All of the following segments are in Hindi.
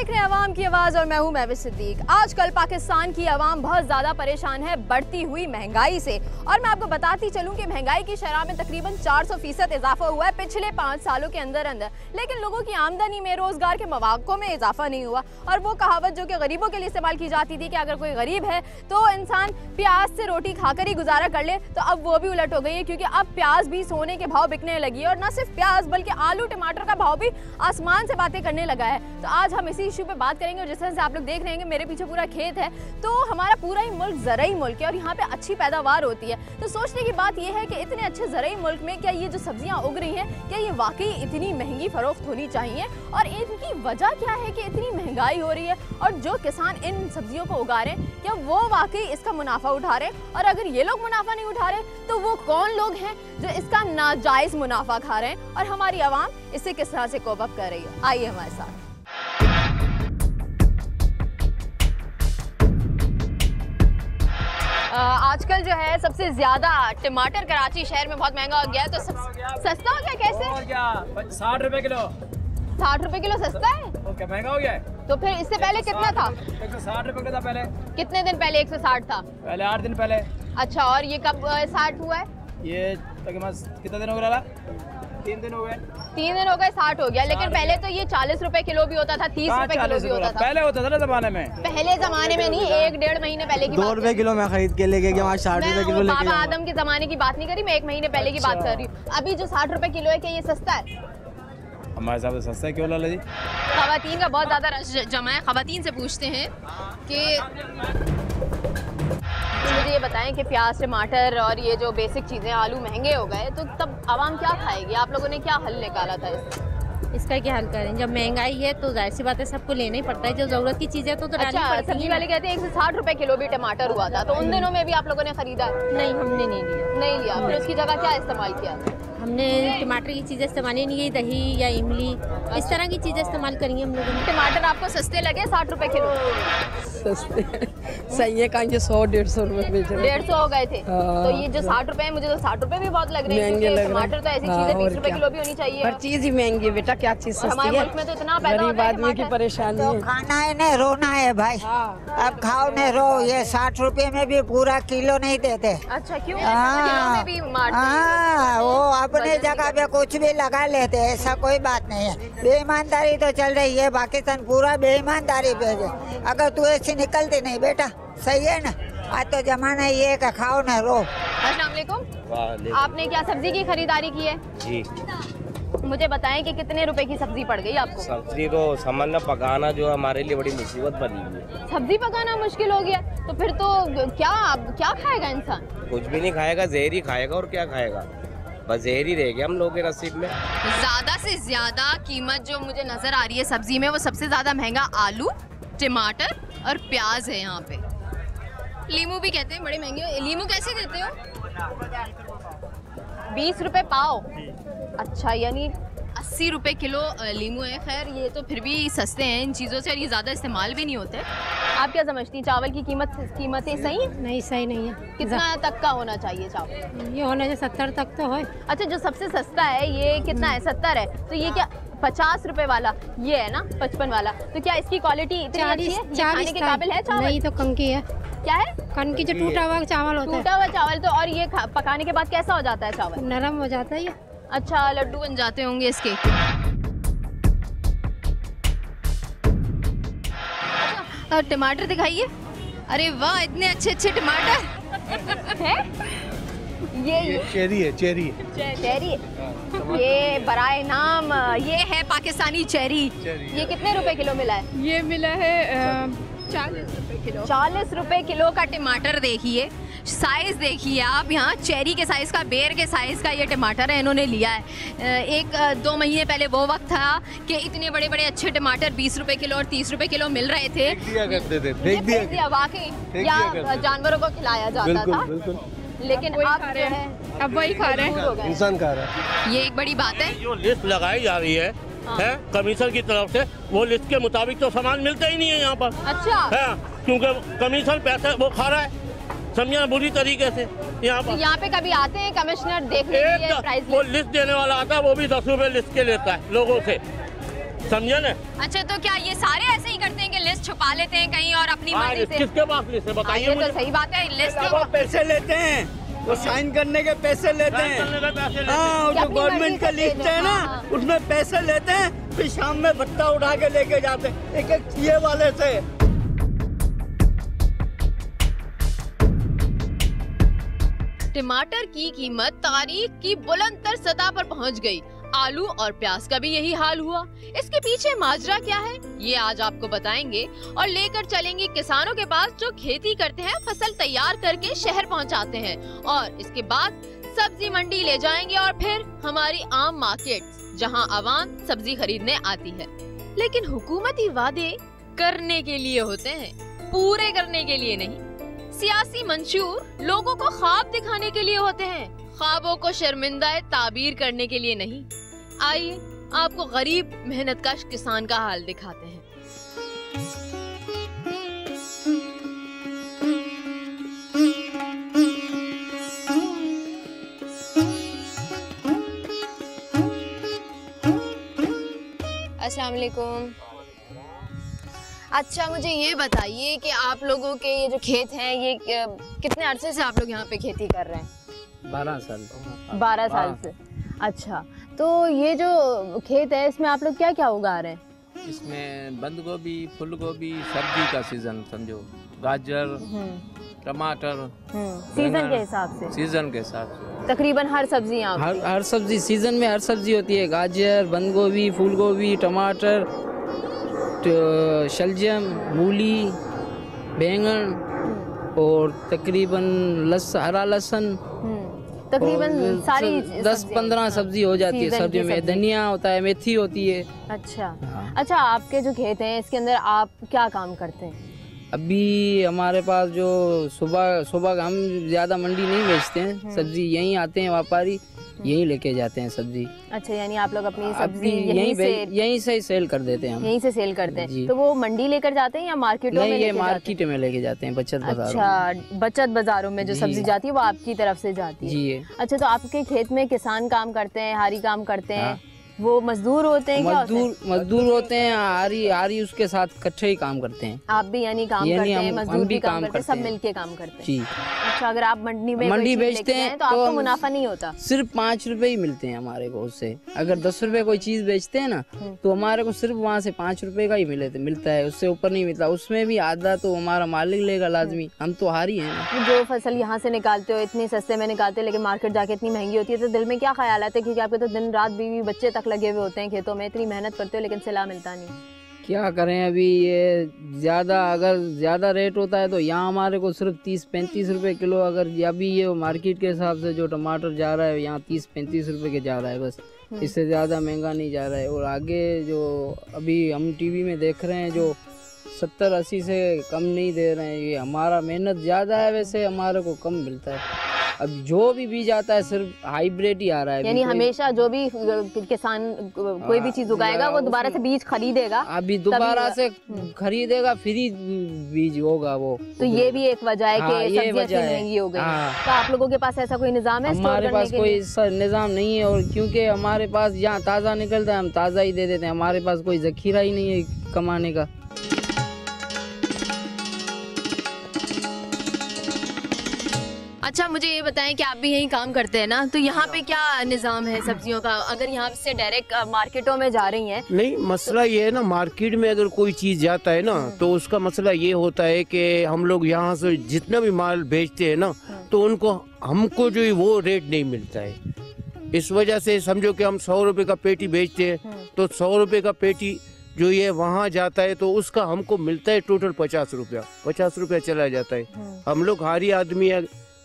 देख रहे हैं अवाम की आवाज़ और मैं हूं महविश सिद्दीक। आजकल पाकिस्तान की आवाम बहुत ज़्यादा परेशान है बढ़ती हुई महंगाई से, और मैं आपको बताती चलूं कि महंगाई की शरह में तकरीबन 400% इजाफा हुआ है पिछले 5 सालों के अंदर अंदर, लेकिन लोगों की आमदनी में, रोज़गार के मौक़ों में इजाफा नहीं हुआ। और वो कहावत जो कि गरीबों के लिए इस्तेमाल की जाती थी कि अगर कोई गरीब है तो इंसान प्याज से रोटी खाकर ही गुजारा कर ले, तो अब वो भी उलट हो गई है, क्योंकि अब प्याज भी सोने के भाव बिकने लगी है। और न सिर्फ प्याज बल्कि आलू टमाटर का भाव भी आसमान से बातें करने लगा है। तो आज हम इसी इशू पे बात करेंगे। और जिस तरह से आप लोग देख रहे हैं मेरे पीछे पूरा खेत है, तो हमारा पूरा ही मुल्क ज़रई मुल्क है और यहाँ पे अच्छी पैदावार होती है। तो सोचने की बात यह है कि इतने अच्छे ज़रई मुल्क में क्या ये जो सब्जियाँ उग रही हैं, क्या ये वाकई इतनी महंगी फरोख्त होनी चाहिए, और इनकी वजह क्या है कि इतनी महंगाई हो रही है, और जो किसान इन सब्जियों को उगा रहे हैं क्या वो वाकई इसका मुनाफा उठा रहे हैं, और अगर ये लोग मुनाफा नहीं उठा रहे तो वो कौन लोग हैं जो इसका नाजायज़ मुनाफा खा रहे हैं, और हमारी आवाम इससे किस तरह से कोप अप कर रही है। आइए हमारे साथ। आजकल जो है सबसे ज्यादा टमाटर कराची शहर में बहुत महंगा हो गया है, तो सस्ता हो गया कैसे? 60 रुपए किलो। 60 रुपए किलो सस्ता है? क्या महंगा हो गया है? तो फिर इससे पहले कितना था? 160 रुपए था पहले। कितने दिन पहले 160 था? पहले 8 दिन पहले। अच्छा, और ये कब 60 हुआ है? ये कितना दिन हो गया? 3 दिन हो गए। 3 दिन हो गए 60 हो गया, लेकिन पहले तो ये 40 रुपए किलो भी होता था, 30 रुपए किलो भी होता था। पहले होता था ना जमाने में। पहले जमाने में नहीं, 1-1.5 महीने पहले की 2 रुपए किलो मैं खरीद के लेके गया, 60 रुपए किलो लेके बाबा आदम के जमाने की बात नहीं करी, मैं 1 महीने पहले की बात कर रही हूँ। अभी जो 60 रुपए किलो है, क्या ये सस्ता है? हमारे हिसाब से सस्ता है। क्यों लाला जी? खवातीन का बहुत ज़्यादा रश जमा है। खवातीन से पूछते हैं कि मुझे ये बताएं कि प्याज, टमाटर और ये जो बेसिक चीज़ें, आलू महंगे हो गए, तो तब आवाम क्या खाएगी? आप लोगों ने क्या हल निकाला था इसका? क्या हल करें? जब महंगाई है तो जाहिर सी बात है सबको लेना ही पड़ता है, जो जरूरत की चीज़ें तो डालनी पड़ती है। सब्जी वाले कहते हैं 160 रुपए किलो भी टमाटर हुआ था, तो उन दिनों में भी आप लोगों ने खरीदा? नहीं, हमने नहीं लिया। फिर उसकी जगह क्या इस्तेमाल किया? हमने टमाटर की चीज़ें इस्तेमाल नहीं की, दही या इमली इस तरह की चीज़ें इस्तेमाल करेंगे हम लोगों ने। टमाटर आपको सस्ते लगे 60 रुपए किलो? सस्ते सही है, कहीं 100-150 रुपए बेच रहे हैं। 150 हो गए थे। तो ये जो 60 रुपए है, मुझे तो 60 रुपए भी बहुत लग रहे हैं, क्योंकि टमाटर तो ऐसी चीज़ है 20 रुपए किलो भी होनी चाहिए। हर चीज ही महंगी है बेटा, क्या चीज सस्ती है? हमारे मुल्क में तो इतना पैदा गरीब होता है आदमी की परेशानी तो है। खाना है न, रोना है भाई। अब खाओ न रो। ये 60 रुपए में भी पूरा किलो नहीं देते। अच्छा, क्यों? हाँ, में भी मारते हैं। वो अपने जगह पे कुछ भी लगा लेते हैं, ऐसा कोई बात नहीं है। बेईमानदारी तो चल रही है, पाकिस्तान पूरा बेईमानदारी पे है। अगर तू ऐसी निकलती नहीं बेटा, सही है ना? आज तो जमाना ये है कि खाओ न रो। अस्सलाम वालेकुम। आपने क्या सब्जी की खरीदारी की है? जी। मुझे बताएं कि कितने रुपए की सब्जी पड़ गई आपको? सब्जी तो समझना पकाना जो हमारे लिए बड़ी मुसीबत बनी हुई है। सब्जी पकाना मुश्किल हो गया, तो फिर तो क्या खाएगा इंसान? कुछ भी नहीं खाएगा, जहर ही खाएगा, और क्या खाएगा? बस जहर ही रह गया हम लोगों के नसीब में। ज्यादा से ज्यादा कीमत जो मुझे नजर आ रही है सब्जी में, वो सबसे ज्यादा महंगा आलू, टमाटर और प्याज है यहाँ पे। लीमू भी कहते हैं बड़े महंगे। लीमू कैसे देते हो? 20 रुपए पाव। अच्छा, यानी 80 रुपए किलो लीमू है। खैर, ये तो फिर भी सस्ते हैं इन चीज़ों से, और ये ज़्यादा इस्तेमाल भी नहीं होते। आप क्या समझती हैं, चावल की कीमतें सही हैं? नहीं, सही नहीं है। कितना तक का होना चाहिए चावल? ये होना चाहिए 70 तक तो है। अच्छा, जो सबसे सस्ता है ये कितना है? 70 है। तो ये क्या 50 रुपए वाला ये है ना, 55 वाला, तो क्या इसकी क्वालिटी इतनी अच्छी है? ये खाने के काबिल है चावल? नहीं, तो कंकी है। क्या है? कनकी जो टूटा हुआ चावल होता है। टूटा हुआ चावल। तो और ये पकाने के बाद कैसा हो जाता है चावल? नरम हो जाता है ये। अच्छा, लड्डू बन जाते होंगे इसके। अच्छा, टमाटर दिखाइए। अरे वाह, इतने अच्छे अच्छे टमाटर हैं। ये चेरी है। चेरी ये बराए नाम, ये है पाकिस्तानी चेरी। ये कितने रुपए किलो मिला है? ये मिला है 40 रुपए किलो। 40 रुपए किलो का टमाटर। देखिए साइज, देखिए आप, यहाँ चेरी के साइज का, बेर के साइज का ये टमाटर है, इन्होंने लिया है। 1-2 महीने पहले वो वक्त था कि इतने बड़े बड़े अच्छे टमाटर 20 रुपए किलो और 30 रुपए किलो मिल रहे थे। फेंक दिया वाकई, या जानवरों को खिलाया जाता था। लेकिन अब जो है, अब वही खा रहे हैं, इंसान खा रहा है। ये एक बड़ी बात है। जो लिस्ट लगाई जा रही है कमीशन की तरफ से, वो लिस्ट के मुताबिक तो सामान मिलता ही नहीं है यहाँ पर। अच्छा है, क्योंकि कमीशन पैसे वो खा रहा है, समझना बुरी तरीके से। यहाँ पर यहाँ पे कभी आते हैं कमिश्नर देखने के लिए प्राइस? वो लिस्ट देने वाला आता है, वो भी 10 रुपए लिस्ट के लेता है लोगों से। समझे ना? अच्छा, तो क्या ये सारे ऐसे ही करते हैं कि लिस्ट छुपा लेते हैं कहीं और अपनी मर्जी से? किसके पास लिस्ट है बताइए ये मुझे। तो सही बात है, लिस्ट पैसे लेते हैं, वो साइन करने के पैसे लेते हैं। हाँ, जो गवर्नमेंट का लिस्ट है ना, उसमें पैसे लेते हैं, फिर शाम में भट्टा उठा के लेके जाते हैं एक एक चीए वाले से। टमाटर की कीमत तारीख की बुलंदतर सतह पर पहुंच गई। आलू और प्याज का भी यही हाल हुआ। इसके पीछे माजरा क्या है, ये आज आपको बताएंगे और लेकर चलेंगे किसानों के पास जो खेती करते हैं, फसल तैयार करके शहर पहुंचाते हैं और इसके बाद सब्जी मंडी ले जाएंगे और फिर हमारी आम मार्केट जहां आवाम सब्जी खरीदने आती है। लेकिन हुकूमती वादे करने के लिए होते हैं, पूरे करने के लिए नहीं। सियासी मंशूर लोगों को ख्वाब दिखाने के लिए होते हैं, ख्वाबों को शर्मिंदा ताबीर करने के लिए नहीं। आइए आपको गरीब मेहनतकश किसान का हाल दिखाते हैं। अस्सलाम वालेकुम। अच्छा, मुझे ये बताइए कि आप लोगों के ये जो खेत हैं, ये कितने अरसे से आप लोग यहाँ पे खेती कर रहे हैं? 12 साल। 12 साल से। अच्छा, तो ये जो खेत है इसमें आप लोग क्या क्या उगा रहे हैं? इसमें बंद गोभी, फूल गोभी, सब्जी का सीजन समझो, गाजर, टमाटर, सीजन के हिसाब से। सीजन के हिसाब से तकरीबन हर सब्जी यहाँ हर सब्जी सीजन में हर सब्जी होती है। गाजर, बंद गोभी, फूल गोभी, टमाटर, शलजम, मूली, बैंगन और तकरीबन हरा लहसुन, तकरीबन सारी 10-15 सब्जी हो जाती है। सब्जी में धनिया होता है, मेथी होती है। अच्छा। अच्छा, आपके जो खेत हैं इसके अंदर आप क्या काम करते हैं? अभी हमारे पास जो सुबह हम ज्यादा मंडी नहीं बेचते हैं, सब्जी यहीं आते हैं व्यापारी, यहीं लेके जाते हैं सब्जी। अच्छा, यानी आप लोग अपनी सब्जी यहीं से सेल कर देते हैं हम। यहीं से सेल करते हैं। तो वो मंडी लेकर जाते हैं या मार्केटों में? ये मार्केट में लेके जाते हैं, बचत बाजारों। अच्छा, बचत बाजारों में जो सब्जी जाती है वो आपकी तरफ से जाती है? जी। अच्छा, तो आपके खेत में किसान काम करते हैं, हारी काम करते हैं, वो मजदूर होते हैं? मजदूर होते हैं, आरी उसके साथ इकट्ठे ही काम करते हैं। आप भी यानी काम करते हैं, मजदूर भी काम करते हैं, सब मिलके काम करते हैं? जी। अच्छा, अगर आप मंडी बेचते हैं तो आपको मुनाफा नहीं होता? सिर्फ 5 रुपए ही मिलते हैं हमारे को उससे। अगर 10 रुपए कोई चीज बेचते हैं ना, तो हमारे को सिर्फ वहाँ से 5 रुपए का ही मिलता है, उससे ऊपर नहीं मिलता। उसमें भी आधा तो हमारा मालिक लेगा लाजमी, हम तो हारी हैं। जो फसल यहाँ से निकालते हो इतनी सस्ते में निकालते हो, लेकिन मार्केट जाके इतनी महंगी होती है, तो दिल में क्या ख्याल आता है? क्योंकि आपके तो दिन रात बीवी बच्चे तक लगे हुए होते हैं खेतों में, इतनी मेहनत करते हो लेकिन सिला मिलता नहीं। क्या करें, अभी ये अगर ज़्यादा रेट होता है तो यहाँ हमारे को सिर्फ 30-35 रुपए किलो। अगर अभी ये मार्केट के हिसाब से जो टमाटर जा रहा है यहाँ 30-35 रुपए के जा रहा है बस, इससे ज़्यादा महंगा नहीं जा रहा है। और आगे जो अभी हम टीवी में देख रहे हैं जो 70-80 से कम नहीं दे रहे हैं, ये हमारा मेहनत ज़्यादा है, वैसे हमारे को कम मिलता है। अब जो भी बीज आता है सिर्फ हाइब्रिड ही आ रहा है। यानी हमेशा जो भी किसान कोई भी चीज उगाएगा वो दोबारा से बीज खरीदेगा, अभी दोबारा से खरीदेगा, फिर ही बीज होगा वो। तो ये भी एक वजह है कि सब्जियां इतनी महंगी हो गई। तो आप लोगों के पास ऐसा कोई निजाम है? हमारे पास कोई निजाम नहीं है, और क्योंकि हमारे पास यहाँ ताज़ा निकलता है हम ताज़ा ही दे देते हैं। हमारे पास कोई जखीरा ही नहीं है कमाने का। अच्छा, मुझे ये बताएं कि आप भी यही काम करते हैं ना, तो यहाँ पे क्या निज़ाम है सब्जियों का? अगर यहाँ से डायरेक्ट मार्केटों में जा रही हैं? नहीं, मसला ये है ना, मार्केट में अगर कोई चीज़ जाता है ना तो उसका मसला ये होता है कि हम लोग यहाँ से जितना भी माल बेचते हैं ना तो हमको जो है वो रेट नहीं मिलता है। इस वजह से समझो कि हम 100 रुपए का पेटी बेचते हैं तो 100 रुपए का पेटी जो ये वहाँ जाता है तो उसका हमको मिलता है टोटल 50 रुपया। 50 रुपया चला जाता है। हम लोग हारी आदमी है,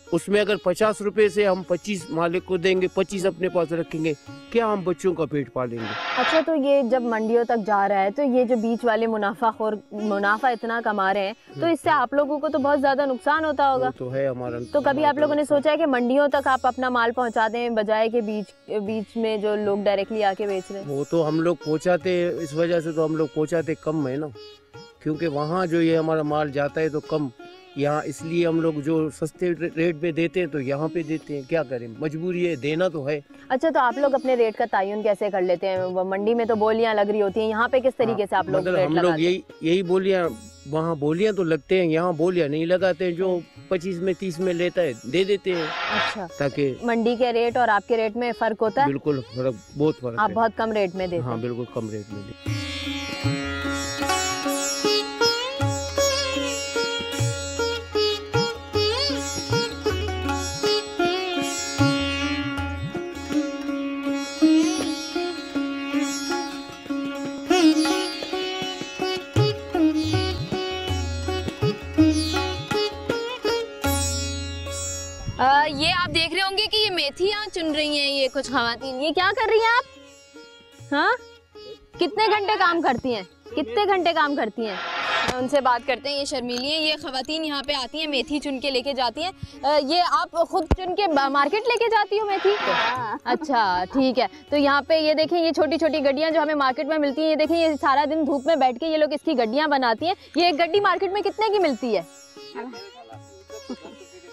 उसमें अगर 50 रुपए से हम 25 मालिक को देंगे, 25 अपने पास रखेंगे, क्या हम बच्चों का पेट पालेंगे? अच्छा, तो ये जब मंडियों तक जा रहा है तो ये जो बीच वाले मुनाफा इतना कमा रहे हैं, तो इससे आप लोगों को तो बहुत ज्यादा नुकसान होता होगा। तो है हमारा। तो कभी आप लोगों ने सोचा है कि मंडियों तक आप अपना माल पहुंचा दें बजाय के बीच में जो लोग डायरेक्टली आके बेच रहे हैं? वो तो हम लोग पहुँचाते, इस वजह से तो हम लोग पहुँचाते कम है ना, क्योंकि वहाँ जो ये हमारा माल जाता है तो कम, यहाँ इसलिए हम लोग जो सस्ते रेट पे देते हैं तो यहाँ पे देते हैं, क्या करें, मजबूरी है, देना तो है। अच्छा, तो आप लोग अपने रेट का तयन कैसे कर लेते हैं? मंडी में तो बोलियां लग रही होती हैं, यहाँ पे किस तरीके से आप लोग मतलब रेट हम लोग लगाते हैं? यही बोलियां, वहाँ बोलियां तो लगते हैं, यहाँ बोलियां नहीं लगाते हैं। जो 25 में 30 में लेता है दे देते हैं। अच्छा, ताकि मंडी के रेट और आपके रेट में फर्क होता है? बिल्कुल फर्क, बहुत फर्क आप है। बहुत कम रेट में देते हैं? हाँ बिल्कुल कम रेट में देते हैं। ये आप देख रहे होंगे कि ये मेथियां चुन रही हैं ये कुछ खवातीन। ये क्या कर रही हैं आप? हाँ, कितने घंटे काम करती हैं? कितने घंटे काम करती हैं? उनसे बात करते हैं। ये शर्मीली हैं, ये खवातीन यहाँ पे आती हैं, मेथी चुन के लेके जाती हैं। ये आप खुद चुन के मार्केट लेके जाती हो मेथी? अच्छा, ठीक है। तो यहाँ पे ये देखें, ये छोटी छोटी गड्डियाँ जो हमें मार्केट में मिलती हैं, ये देखें, ये सारा दिन धूप में बैठ के ये लोग इसकी गड्डियाँ बनाती हैं। ये एक गड्डी मार्केट में कितने की मिलती है?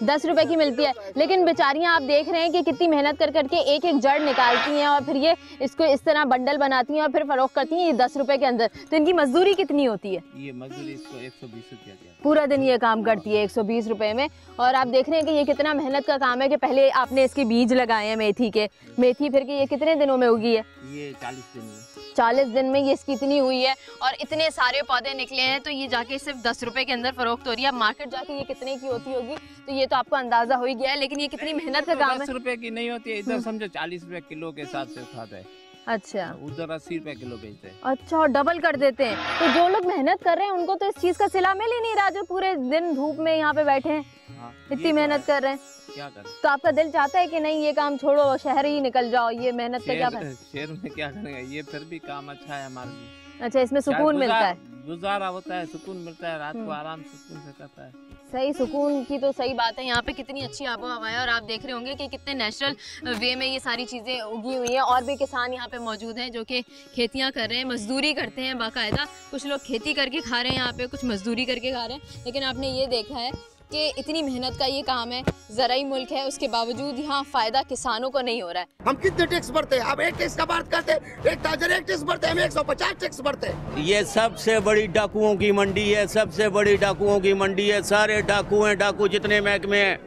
10 रुपए की मिलती है। लेकिन बेचारियां आप देख रहे हैं कि कितनी मेहनत कर करके एक एक जड़ निकालती हैं और फिर ये इसको इस तरह बंडल बनाती हैं और फिर फरोख्त करती हैं ये 10 रुपए के अंदर। तो इनकी मजदूरी कितनी होती है? ये मजदूरी इसको 120 रुपया दिया। पूरा दिन ये काम करती है 120 रुपए में। और आप देख रहे हैं कि ये कितना मेहनत का काम है कि पहले आपने इसके बीज लगाए हैं मेथी के। मेथी फिर के ये कितने दिनों में उगी है? ये 40 दिन में। 40 दिन में ये इसकी इतनी हुई है और इतने सारे पौधे निकले हैं। तो ये जाके सिर्फ 10 रुपए के अंदर फरोख्त हो रही है। मार्केट जाके ये कितने की होती होगी तो ये तो आपको अंदाजा हो ही गया है। लेकिन ये कितनी मेहनत का काम है। 10 रुपए की नहीं होती है, इधर समझो 40 रुपए किलो के हिसाब से उठाता है। अच्छा, उधर 80 रुपए किलो बेचते हैं। अच्छा, डबल कर देते हैं। तो जो लोग मेहनत कर रहे हैं उनको तो इस चीज का सिला मिल ही नहीं रहा, जो पूरे दिन धूप में यहाँ पे बैठे हैं, हाँ, इतनी मेहनत कर रहे हैं। क्या करें? तो आपका दिल चाहता है कि नहीं ये काम छोड़ो, शहर ही निकल जाओ, ये मेहनत का क्या फायदा? शहर में क्या करेंगे, ये फिर भी काम अच्छा है हमारे लिए। अच्छा, इसमें सुकून मिलता है, गुजारा होता है, सुकून मिलता है, रात को आराम सुकून से करता है। सही, सुकून की तो सही बात है। यहाँ पे कितनी अच्छी आबो हवा है और आप देख रहे होंगे कि कितने नेचुरल वे में ये सारी चीज़ें उगी हुई हैं। और भी किसान यहाँ पे मौजूद हैं जो कि खेतियाँ कर रहे हैं, मजदूरी करते हैं बाकायदा। कुछ लोग खेती करके खा रहे हैं यहाँ पे, कुछ मजदूरी करके खा रहे हैं। लेकिन आपने ये देखा है कि इतनी मेहनत का ये काम है, ज़राई मुल्क है, उसके बावजूद यहाँ फ़ायदा किसानों को नहीं हो रहा है। हम कितने टैक्स भरते हैं? आप एक टैक्स का बात करते हैं, एक ताजर एक टैक्स भरते हैं, हम 150 टैक्स भरते हैं। ये सबसे बड़ी डाकुओं की मंडी है, सबसे बड़ी डाकुओं की मंडी है। सारे डाकू हैं, डाकू जितने महकमे हैं।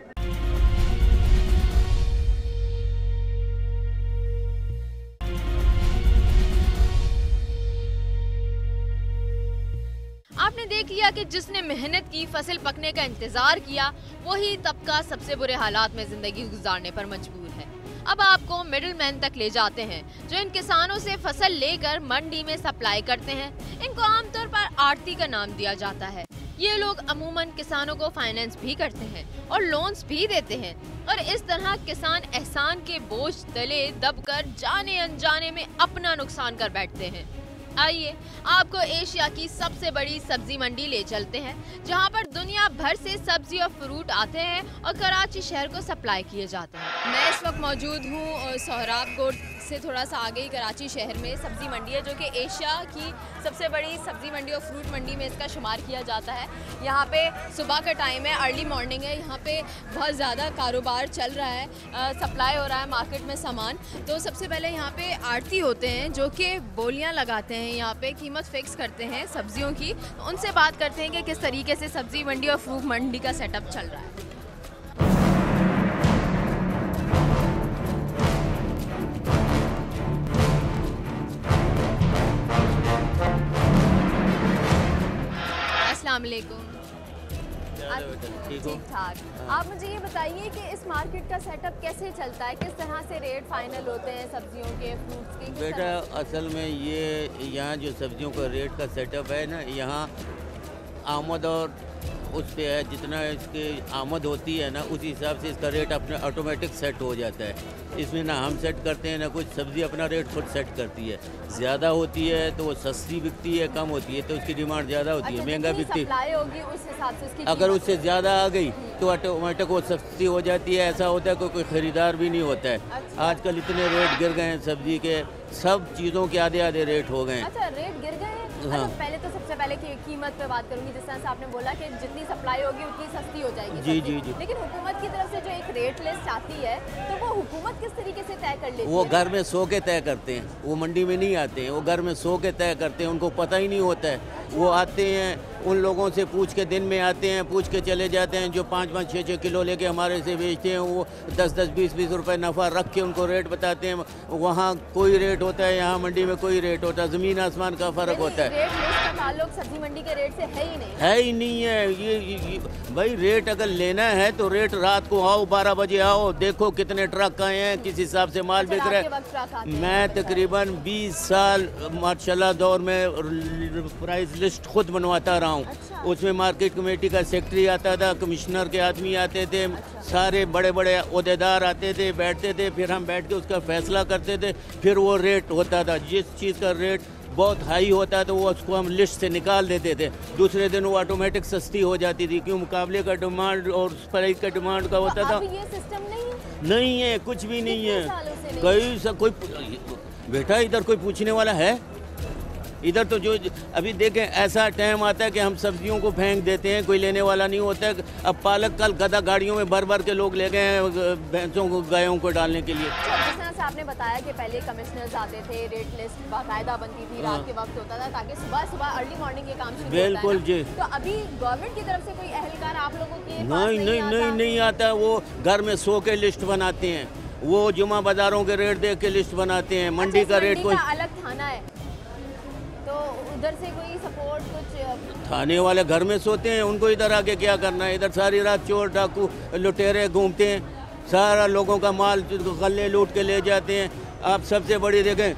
आपने देख लिया कि जिसने मेहनत की, फसल पकने का इंतजार किया, वही तबका सबसे बुरे हालात में जिंदगी गुजारने पर मजबूर है। अब आपको मिडिल मैन तक ले जाते हैं जो इन किसानों से फसल लेकर मंडी में सप्लाई करते हैं। इनको आमतौर पर आड़ती का नाम दिया जाता है। ये लोग अमूमन किसानों को फाइनेंस भी करते हैं और लोन्स भी देते हैं और इस तरह किसान एहसान के बोझ तले दबकर जाने अनजाने में अपना नुकसान कर बैठते हैं। आइए आपको एशिया की सबसे बड़ी सब्जी मंडी ले चलते हैं जहां पर दुनिया भर से सब्जी और फ्रूट आते हैं और कराची शहर को सप्लाई किए जाते हैं। मैं इस वक्त मौजूद हूं सोहराबकोट से थोड़ा सा आगे ही कराची शहर में सब्जी मंडी है जो कि एशिया की सबसे बड़ी सब्जी मंडी और फ्रूट मंडी में इसका शुमार किया जाता है। यहाँ पे सुबह का टाइम है, अर्ली मॉर्निंग है, यहाँ पे बहुत ज़्यादा कारोबार चल रहा है, सप्लाई हो रहा है मार्केट में सामान। तो सबसे पहले यहाँ पे आड़ती होते हैं जो कि बोलियाँ लगाते हैं, यहाँ पे कीमत फिक्स करते हैं सब्जियों की। उनसे बात करते हैं कि किस तरीके से सब्जी मंडी और फ्रूट मंडी का सेटअप चल रहा है। अस्सलाम वालेकुम। ठीक ठाक। आप मुझे ये बताइए कि इस मार्केट का सेटअप कैसे चलता है, किस तरह से रेट फाइनल होते हैं सब्जियों के, फ्रूट्स के? बेटा असल में ये यहाँ जो सब्जियों का रेट का सेटअप है ना, यहाँ आमद और उस पे है, जितना इसकी आमद होती है ना उस हिसाब से इसका रेट अपने ऑटोमेटिक सेट हो जाता है। इसमें ना हम सेट करते हैं ना कुछ, सब्ज़ी अपना रेट खुद सेट करती है। ज़्यादा होती है तो वो सस्ती बिकती है, कम होती है तो उसकी डिमांड ज़्यादा होती है, महंगा बिकती है। होगी उस हिसाब से उसकी अगर उससे ज़्यादा आ गई तो ऑटोमेटिक वो सस्ती हो जाती है। ऐसा होता है कोई ख़रीदार भी नहीं होता है। आजकल इतने रेट गिर गए हैं सब्ज़ी के, सब चीज़ों के आधे आधे रेट हो गए हैं। अच्छा, रेट गिर गए हैं। हाँ। पहले तो सबसे पहले वाले की कीमत पे बात करूंगी। जिस तरह से आपने बोला कि जितनी सप्लाई होगी उतनी सस्ती हो जाएगी जी सब्जी। जी जी। लेकिन हुकूमत की तरफ से जो एक रेट लिस्ट आती है तो वो हुकूमत किस तरीके से तय कर लेती वो है? घर में सो के तय करते हैं, वो मंडी में नहीं आते हैं, वो घर में सो के तय करते हैं, उनको पता ही नहीं होता है। वो आते हैं, उन लोगों से पूछ के दिन में आते हैं, पूछ के चले जाते हैं, जो 5-5, 6-6 किलो लेके हमारे से बेचते हैं, वो 10-10, 20-20 रुपए नफ़ा रख के उनको रेट बताते हैं। वहाँ कोई रेट होता है, यहाँ मंडी में कोई रेट होता है, ज़मीन आसमान का फ़र्क होता है। रेट लिस्ट का ताल्लुक सब्जी मंडी के रेट से है ही नहीं। है ही नहीं है ये भाई। रेट अगर लेना है तो रेट रात को आओ, 12 बजे आओ, देखो कितने ट्रक आए हैं, किस हिसाब से माल बिक रहा है। मैं तकरीबन 20 साल माशाल्लाह दौर में प्राइस लिस्ट खुद बनवाता रहा हूँ। उसमें मार्केट कमेटी का सेक्रेटरी आता था, कमिश्नर के आदमी आते थे, सारे बड़े बड़े ओहदेदार आते थे, बैठते थे, फिर हम बैठ के उसका फैसला करते थे। फिर वो रेट होता था, जिस चीज़ का रेट बहुत हाई होता है तो वो उसको हम लिस्ट से निकाल देते थे। दूसरे दिन वो ऑटोमेटिक सस्ती हो जाती थी, क्यों मुकाबले का डिमांड और प्राइस का डिमांड का होता था। ये सिस्टम नहीं है, कुछ भी नहीं है। कोई बेटा इधर कोई पूछने वाला है? इधर तो जो अभी देखें ऐसा टाइम आता है कि हम सब्जियों को फेंक देते हैं, कोई लेने वाला नहीं होता है। अब पालक कल गधा गाड़ियों में भर भर के लोग ले गए हैं भैंसों को, गायों को डालने के लिए। जिस तरह से आपने बताया कि पहले कमिश्नर्स आते थे, रेट लिस्ट बाकायदा बनती थी, रात के वक्त होता था ताकि सुबह सुबह अर्ली मॉर्निंग ये काम शुरू बिल्कुल जी। तो अभी गवर्नमेंट की तरफ से कोई अहलकार आप लोगों के नहीं आता। वो घर में सो के लिस्ट बनाते हैं, वो जुमा बाजारों के रेट देख के लिस्ट बनाते हैं। मंडी का रेट कोई अलग थाना है तो उधर से कोई सपोर्ट कुछ थाने वाले घर में सोते हैं, उनको इधर आके क्या करना है? इधर सारी रात चोर डाकू लुटेरे घूमते हैं, सारा लोगों का माल गले लूट के ले जाते हैं। आप सबसे बड़ी देखें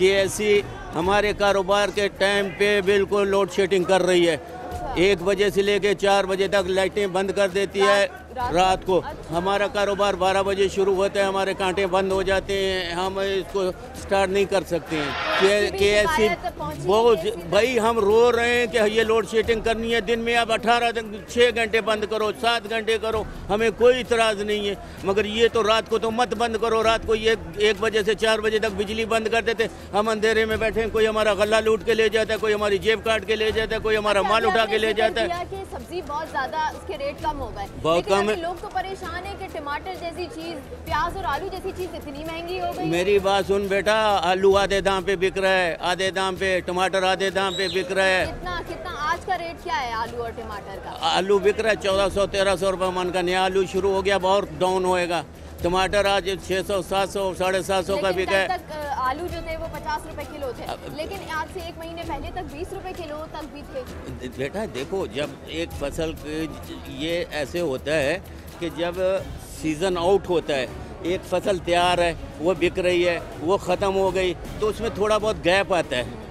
KSC हमारे कारोबार के टाइम पे बिल्कुल लोड शेडिंग कर रही है। 1 बजे से लेके 4 बजे तक लाइटें बंद कर देती है रात को। हमारा कारोबार 12 बजे शुरू होता है, हमारे कांटे बंद हो जाते हैं, हम इसको स्टार्ट नहीं कर सकते हैं। KSC बहुत भाई हम रो रहे हैं कि ये लोड शेडिंग करनी है। दिन में आप 6 घंटे बंद करो, 7 घंटे करो, हमें कोई इतराज़ नहीं है, मगर ये तो रात को तो मत बंद करो। रात को ये 1 बजे से 4 बजे तक बिजली बंद कर देते, हम अंधेरे में बैठे हैं, कोई हमारा गला लूट के ले जाता है, कोई हमारी जेब काट के ले जाता है, कोई हमारा माल उठा के ले जाता है। सब्जी बहुत ज्यादा उसके रेट कम हो गए, बहुत कम है। लोग तो परेशान है कि टमाटर जैसी चीज, प्याज और आलू जैसी चीज इतनी महंगी हो गई। मेरी बात सुन बेटा, आलू आधे दाम पे बिक रहा है, आधे दाम पे टमाटर आधे दाम पे बिक रहा है। कितना आज का रेट क्या है आलू और टमाटर का? आलू बिक रहा है 1400-1300 रुपये मन का। नया आलू शुरू हो गया, बहुत डाउन होएगा। टमाटर आज 600, 700, 750 का बिका है। आलू जो थे वो 50 रुपए किलो थे, लेकिन आज से 1 महीने पहले तक 20 रुपए किलो तक भी थे। बेटा देखो, जब एक फसल ये ऐसे होता है कि जब सीज़न आउट होता है, एक फसल तैयार है, वो बिक रही है, वो ख़त्म हो गई, तो उसमें थोड़ा बहुत गैप आता है,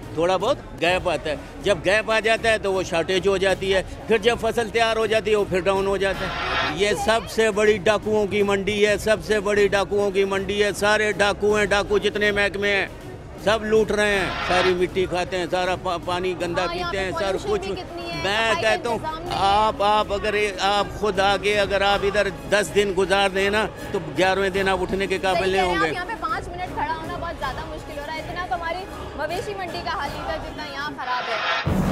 जब गैप आ जाता है तो वो शॉर्टेज हो जाती है। फिर जब फसल तैयार हो जाती है वो फिर डाउन हो जाता है। ये सबसे बड़ी डाकुओं की मंडी है, सबसे बड़ी डाकुओं की मंडी है। सारे डाकू हैं, डाकू जितने महकमे हैं सब लूट रहे हैं, सारी मिट्टी खाते हैं, सारा पानी गंदा पीते हैं, सारा कुछ। मैं कहता हूँ आप अगर आप खुद आगे अगर आप इधर 10 दिन गुजार दें ना तो 11वें दिन आप उठने के काबिल नहीं होंगे। यहाँ पे 5 मिनट खड़ा होना बहुत ज़्यादा मुश्किल हो रहा है। इतना तो हमारी मवेशी मंडी का हाल नहीं था जितना यहाँ खराब है।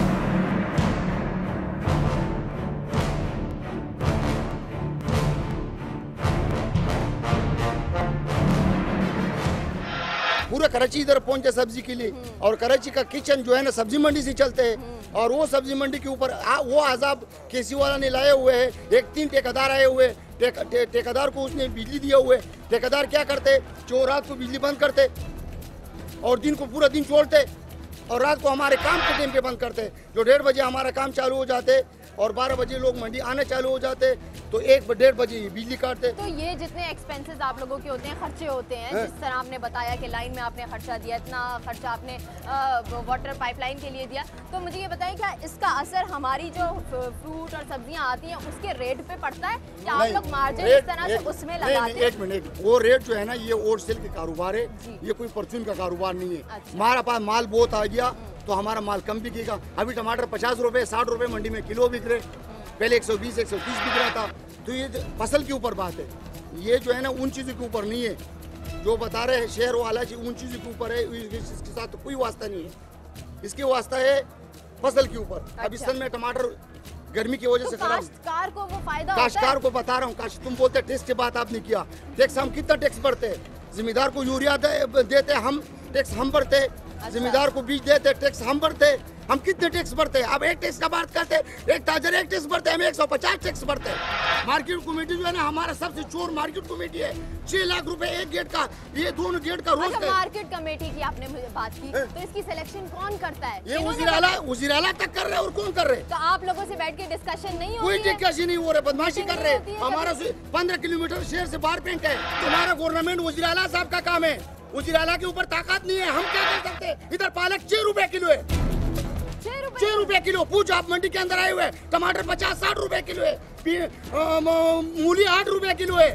पूरा कराची इधर पहुंचे सब्जी के लिए, और कराची का किचन जो है ना सब्जी मंडी से चलते हैं, और वो सब्जी मंडी के ऊपर वो अजाब केसी वाला ने लाए हुए है। 3 ठेकेदार आए हुए, ठेकेदार को उसने बिजली दिया हुए। ठेकेदार क्या करते, चोर रात को बिजली बंद करते और दिन को पूरा दिन छोड़ते, और रात को हमारे काम के टाइम पे बंद करते। जो 1:30 बजे हमारा काम चालू हो जाते और 12 बजे लोग मंडी आने चालू हो जाते, तो 1-1:30 बजे बिजली काटते। तो ये जितने एक्सपेंसेस आप लोगों के होते हैं, खर्चे होते हैं, जिस तरह आपने बताया कि लाइन में आपने खर्चा दिया, इतना खर्चा आपने वाटर पाइपलाइन के लिए दिया, तो मुझे ये बताएं क्या इसका असर हमारी जो फ्रूट और सब्जियां आती हैं उसके रेट पे पड़ता है, या आप लोग मार्जिन इस तरह से उसमें लगाते हैं? 1 मिनट, वो रेट जो है ना ये होलसेल के कारोबार है, ये कोई परचून का कारोबार नहीं है। हमारा पास माल बहुत आ गया तो हमारा माल कम बिकेगा। अभी टमाटर 50 रुपए 60 रुपए मंडी में किलो बिक रहे, पहले 120 130 बिक रहा था। तो ये फसल के ऊपर बात है, ये जो है ना उन चीज़ों के ऊपर नहीं है जो बता रहे हैं शहर वाला जी, उन चीज़ों के ऊपर है। इसके साथ तो कोई वास्ता नहीं है। इसके वास्ता है फसल के ऊपर। अब इस समय टमाटर गर्मी की वजह से खराब। काश्तकार को वो फायदा काश्तकार को बता रहा हूँ, तुम बोलते टैक्स की बात आपने किया। टैक्स हम कितना टैक्स भरते हैं? जिम्मेदार को यूरिया देते हम, टैक्स हम भरते। जिम्मेदार को बीज देते, टैक्स हम भरते। हम कितने टैक्स भरते हैं? अब एक टैक्स का बात करते, एक ताजर एक टैक्स भरते, हम 150 टैक्स भरते हैं। मार्केट कमेटी जो है ना, हमारा सबसे चोर मार्केट कमेटी है। 6 लाख रुपए एक गेट का, ये दोनों गेट का रोज का। मार्केट कमेटी की आपने मुझे बात की, तो इसकी सिलेक्शन कौन करता है? ये उजिराला तक कर रहे और कौन कर रहे? तो आप लोगों से बैठ के डिस्कशन नहीं हो? कोई डिस्कशन नहीं हो रहा, बदमाशी कर रहे। हमारा 15 किलोमीटर शहर से बाहर पेंट है। तुम्हारा गवर्नमेंट उजिराला साहब का काम है, उजिराला के ऊपर ताकत नहीं है। हम क्या कर सकते? इधर पालक 6 रुपए किलो है, 6 रुपए किलो। पूछ आप मंडी के अंदर आए हुए, टमाटर 50-60 रुपए किलो है, मूली 8 रुपए किलो है,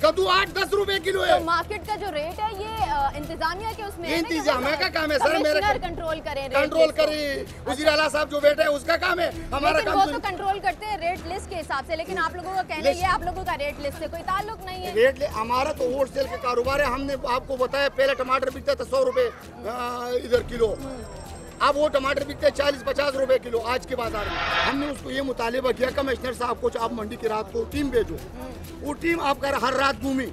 कद्दू 8-10 रुपए किलो है। तो मार्केट का जो रेट है ये इंतजामिया के उसमें है? इंतजामिया का काम है सर, मेरा कंट्रोल करें, कंट्रोल करें। उजिराला साहब जो बैठे है उसका काम है, हमारा काम वो तो कंट्रोल करते हैं रेट लिस्ट के हिसाब से। लेकिन आप लोगों का कहना है ये आप लोगों का रेट लिस्ट से कोई ताल्लुक नहीं है। रेट हमारा तो होलसेल का कारोबार है। हमने आपको बताया पहले टमाटर बिकता था 100 रुपए इधर किलो, अब वो टमाटर बिकते हैं 40-50 रुपए किलो आज के बाजार में। हमने उसको ये मुतालिबा किया कमिश्नर साहब को, आप मंडी की रात को टीम भेजो। वो टीम आपका हर रात घूमी,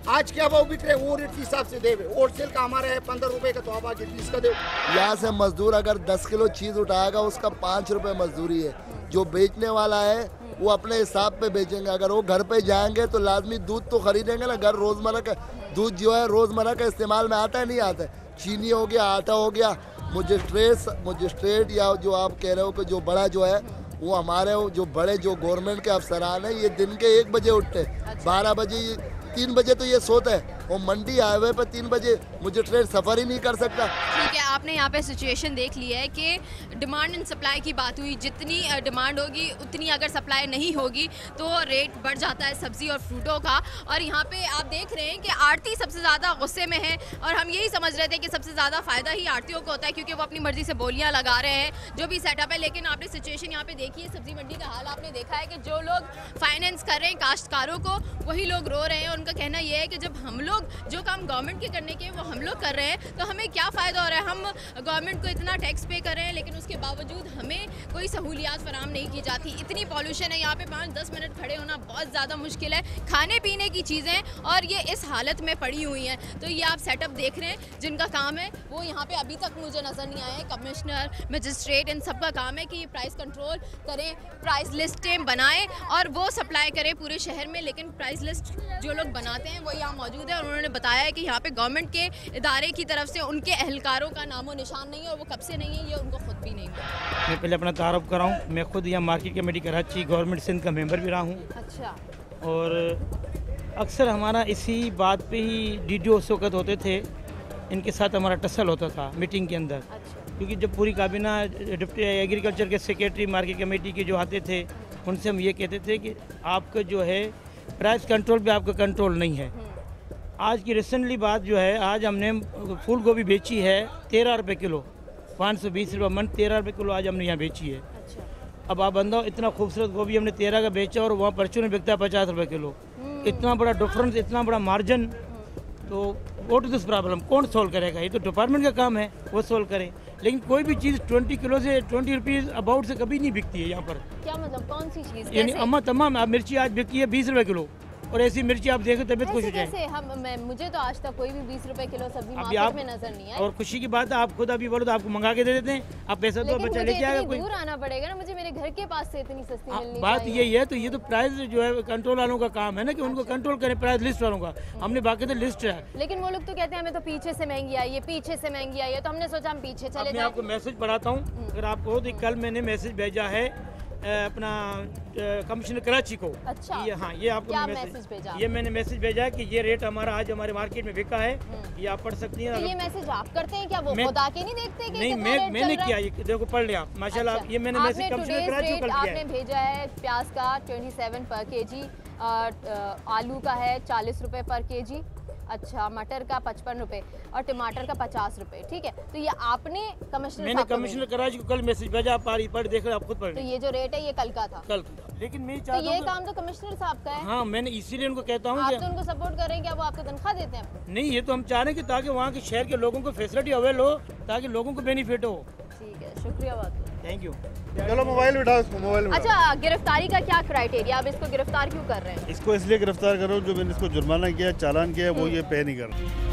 आज क्या भाव बिक रहे वो रेट के हिसाब से दे। होलसेल का हमारा है 15 रुपए का, तो आप आगे 20 का दो। यहाँ से मजदूर अगर 10 किलो चीज उठाएगा उसका 5 रुपए मजदूरी है। जो बेचने वाला है वो अपने हिसाब पे बेचेंगे। अगर वो घर पे जाएंगे तो लाजमी दूध तो खरीदेंगे ना। घर रोजमर्रा का दूध जो है रोजमर्रा का इस्तेमाल में आता है, नहीं आता है। चीनी हो गया, आटा हो गया, मजिस्ट्रेट या जो आप कह रहे हो कि जो बड़ा जो है वो हमारे जो बड़े जो गवर्नमेंट के अफसरान हैं, ये दिन के 1 बजे उठते, 12 बजे 3 बजे तो ये सोते हैं। और मंडी हाईवे पर 3 बजे मुझे ट्रेन सफर ही नहीं कर सकता। ठीक है, आपने यहाँ पे सिचुएशन देख ली है कि डिमांड एंड सप्लाई की बात हुई। जितनी डिमांड होगी उतनी अगर सप्लाई नहीं होगी तो रेट बढ़ जाता है सब्जी और फ्रूटों का। और यहाँ पे आप देख रहे हैं कि आड़ती सबसे ज़्यादा गुस्से में है। और हम यही समझ रहे थे कि सबसे ज़्यादा फ़ायदा ही आड़तियों को होता है, क्योंकि वो अपनी मर्जी से बोलियाँ लगा रहे हैं, जो भी सेटअप है। लेकिन आपने सिचुएशन यहाँ पे देखी है, सब्जी मंडी का हाल आपने देखा है कि जो लोग फाइनेंस कर रहे हैं काश्तकारों को, वही लोग रो रहे हैं। उनका कहना ये है कि जब हम लोग जो काम गवर्नमेंट के करने के वो हम लोग कर रहे हैं तो हमें क्या फ़ायदा हो रहा है? हम गवर्नमेंट को इतना टैक्स पे कर रहे हैं, लेकिन उसके बावजूद हमें कोई सहूलियात फराम नहीं की जाती। इतनी पॉल्यूशन है यहाँ पे, 5-10 मिनट खड़े होना बहुत ज़्यादा मुश्किल है। खाने पीने की चीज़ें और ये इस हालत में पड़ी हुई हैं। तो ये आप सेटअप देख रहे हैं, जिनका काम है वो यहाँ पे अभी तक मुझे नज़र नहीं आए। कमिश्नर, मजिस्ट्रेट, इन सब का काम है कि ये प्राइस कंट्रोल करें, प्राइस लिस्टें बनाएं और वो सप्लाई करें पूरे शहर में। लेकिन प्राइस लिस्ट जो लोग बनाते हैं वो यहाँ मौजूद है, और उन्होंने बताया है कि यहाँ पे गवर्नमेंट के इदारे की तरफ से उनके एहलकारों का नामो निशान नहीं है, और वो कब से नहीं है ये उनको खुद भी नहीं पता। मैं पहले अपना तारुफ कराऊँ, मैं खुद यहाँ market committee Karachi government Sindh का मेंबर भी रहा हूँ। अच्छा। और अक्सर हमारा इसी बात पे ही DDO उस वक्त होते थे, इनके साथ हमारा टसल होता था मीटिंग के अंदर। अच्छा। क्योंकि जब पूरी काबीना डिप्टी एग्रीकल्चर के सेक्रेटरी मार्केट कमेटी के जो आते थे, उनसे हम ये कहते थे कि आपका जो है प्राइस कंट्रोल पे आपका कंट्रोल नहीं है। आज की रिसेंटली बात जो है, आज हमने फूल गोभी बेची है 13 रुपये किलो, 520 रुपये मन 13 रुपये किलो आज हमने यहाँ बेची है। अच्छा। अब आप बंदा इतना खूबसूरत गोभी हमने 13 का बेचा और वहाँ परचून में बिकता है 50 रुपये किलो। इतना बड़ा डिफरेंस, इतना बड़ा मार्जिन, तो व्हाट इज दिस प्रॉब्लम? कौन सोल्व करेगा? ये तो डिपार्टमेंट का काम है, वो सोल्व करे। लेकिन कोई भी चीज़ 20 किलो से 20 रुपीज़ अबाउट से कभी नहीं बिकती है यहाँ पर। क्या मतलब? कौन सी चीज़? यानी अम्मा तमाम मिर्ची आज बिकती है 20 रुपये किलो, और ऐसी मिर्ची आप देखो तबियत खुश हो जाए। मुझे तो आज तक कोई भी 20 रुपए किलो सब्जी मार्केट में नजर नहीं आई। और खुशी की बात है, आप खुद अभी बोलो तो आपको मंगा के दे देते हैं, आप पैसा तो बचा लेके आएगा। कोई दूर आना पड़ेगा ना, मुझे मेरे घर के पास से इतनी सस्ती मिलनी बात चाहिए। यही है। तो ये तो प्राइस जो है कंट्रोल वालों का काम है ना, कि उनको कंट्रोल करें, प्राइस लिस्ट वालों का। हमने बाकी तो लिस्ट है, लेकिन वो लोग तो कहते हैं हमें तो पीछे से महंगी आई है, पीछे से महंगी आई है, तो हमने सोचा हम पीछे चले जाएं। मैं आपको मैसेज पढ़ाता हूँ, अगर आपको तो कल मैंने मैसेज भेजा है अपना कमिश्नर कराची को। अच्छा। हाँ, ये आपको क्या मैसेज भेजा? ये मैंने मैसेज भेजा है कि ये रेट हमारा आज हमारे मार्केट में बिका है, ये आप पढ़ सकती हैं। तो ये मैसेज आप करते हैं क्या? वो खुद आके नहीं देखते कि नहीं, मैंने किया, ये देखो पढ़ लिया माशाल्लाह। अच्छा। ये मैंने मैसेज कमिश्नर कराची को आपने भेजा है प्याज का 27 पर केजी, आलू का है 40 रुपए पर केजी, अच्छा, मटर का 55 रुपए और टमाटर का 50 रुपए। ठीक है, तो ये आपने मैंने कमिश्नर कराची को कल मैसेज भेजा, आप पढ़ देख रहे, आप खुद पढ़। तो ये जो रेट है ये कल का था? कल का। लेकिन मैं तो ये काम तो कमिश्नर साहब का है। हाँ, मैंने इसीलिए उनको कहता हूँ आप तो उनको सपोर्ट कर रहे हैं, क्या वो आपको तनख्वाह देते हैं? नहीं, ये तो हम चाह रहे हैं कि ताकि वहाँ के शहर के लोगों को फैसिलिटी अवेल हो, ताकि लोगों को बेनिफिट हो। ठीक है, शुक्रिया बहुत। Thank you. चलो मोबाइल उठाओ इसको, मोबाइल उठाओ। अच्छा, गिरफ्तारी का क्या क्राइटेरिया, अब इसको गिरफ्तार क्यों कर रहे हैं? इसको इसलिए गिरफ्तार करो, जो मैंने इसको जुर्माना किया, चालान किया, वो ये पे नहीं कर रहा।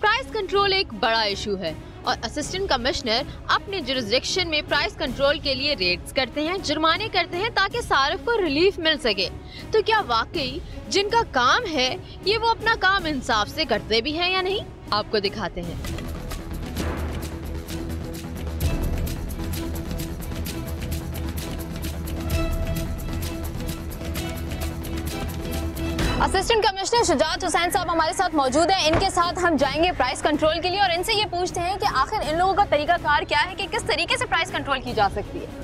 प्राइस कंट्रोल एक बड़ा इशू है और असिस्टेंट कमिश्नर अपने जुरिसडिक्शन में प्राइस कंट्रोल के लिए रेड्स करते हैं, जुर्माने करते हैं ताकि सारिफ को रिलीफ मिल सके। तो क्या वाकई जिनका काम है ये वो अपना काम इंसाफ से करते भी हैं या नहीं, आपको दिखाते हैं। असिस्टेंट कमिश्नर शुजात हुसैन साहब हमारे साथ मौजूद हैं। इनके साथ हम जाएंगे प्राइस कंट्रोल के लिए और इनसे ये पूछते हैं कि आखिर इन लोगों का तरीकाकार क्या है कि किस तरीके से प्राइस कंट्रोल की जा सकती है।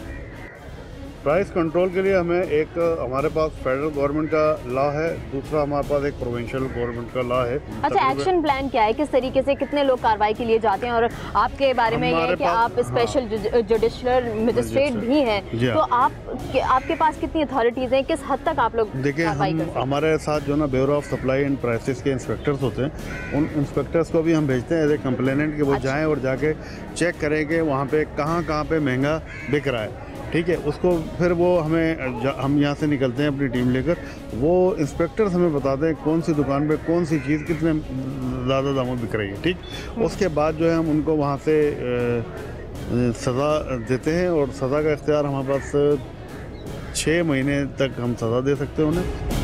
प्राइस कंट्रोल के लिए हमें एक हमारे पास फेडरल गवर्नमेंट का लॉ है, दूसरा हमारे पास एक प्रोविंशियल गवर्नमेंट का लॉ है। अच्छा, एक्शन प्लान क्या है, किस तरीके से कितने लोग कार्रवाई के लिए जाते हैं? और आपके बारे में ये है कि आप स्पेशल जुडिशल मजिस्ट्रेट भी हैं, तो आपके पास कितनी अथॉरिटीज हैं, किस हद तक आप लोग देखिए, हमारे साथ जो ना bureau of supply and prices के इंस्पेक्टर्स होते हैं, उन इंस्पेक्टर्स को भी हम भेजते हैं एज ए कंप्लेनेंट कि वो जाएँ और जाके चेक करें कि वहाँ पे कहाँ पे महंगा बिक रहा है। ठीक है, उसको फिर वो हम यहाँ से निकलते हैं अपनी टीम लेकर, वो इंस्पेक्टर्स हमें बताते हैं कौन सी दुकान पे कौन सी चीज़ कितने ज़्यादा दामों बिक रही है। ठीक, उसके बाद जो है हम उनको वहाँ से सज़ा देते हैं और सज़ा का इख्तियार हमारे पास 6 महीने तक हम सज़ा दे सकते हैं उन्हें।